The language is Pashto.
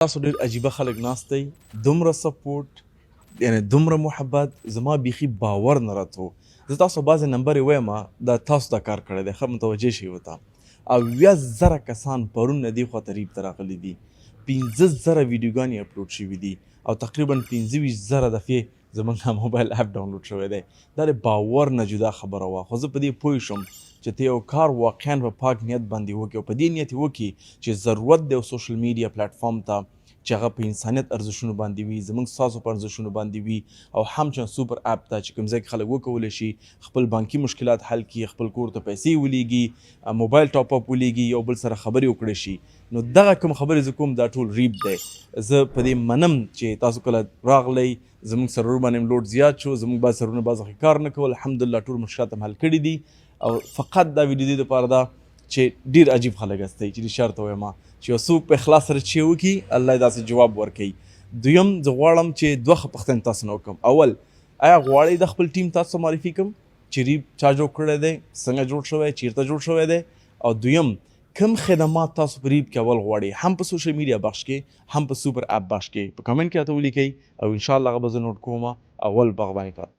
تاسو ډېر عجیبه خلک ناست دی، دومره سپورټ یعنې دومره محبت زما بیخي باور نه راته. زه تاسو بعضې نمبرې وایم دا تاسو دا کار کړی دی، ښه متوجه شئ ورته. 80,000 کسان پرون نه دې خواته ریب ته راغلي دي، 15,000 ویډیوګانې اپلوډ شوي دي او تقریبا 25,000 دفعې زموږ موبایل اپ ډاونلوډ شوی دی. دا د باور نه جدا خبره وه، خو زه په دې پوه شوم چې ته یو کار واقعا په پاک نیت باندې وکړي او په دې نیت یې وکړي چې ضرورت دی سوشل میډیا پلیټفارم ته چې هغه په انسانیت ارزښتونو باندې وي، زموږ ستاسو په ارزښتونو باندې وي، او همچنان سوپر اپ ته چې کوم ځای کې خلک وکولی شي خپل بانکي مشکلات حل کړي، خپل کور ته پیسې ولیږي، موبایل ټاپ اپ ولیږي، یو بل سره خبرې وکړی شي. نو دغه کوم خبرې زه کوم دا ټول ریب دی. زه په دې منم چې تاسو کله راغلی زموږ سرور باندې لوډ زیات شو، زموږ بعض سرورونه بعض وخت کار نه کول، الحمدلله ټول مشکلات هم حل کړي دي. او فقط دا ویډیو دې دپاره ده چې ډېر عجیب خلک هستئ چې رښتیا ورته وایم چې یو څوک په اخلاص سره چې وکړي الله یې داسې جواب ورکوي. دویم زه غواړم چې دوه پوښتنې تاسو نه وکړم. اول، آیا غواړئ د خپل ټیم تاسو معرفي کړم چې ریب چا جوړ کړی دی، څنګه جوړ شوی، چیرته جوړ شوی دی؟ او دویم، کوم خدمات تاسو په ریب کې اول غواړئ، هم په سوشل میډیا بخش کې هم په سوپر اپ بخش کې؟ په کمنټ کې راته ولیکئ او انشاءالله هغه به زه نوټ کوم. اول په هغه باندې کار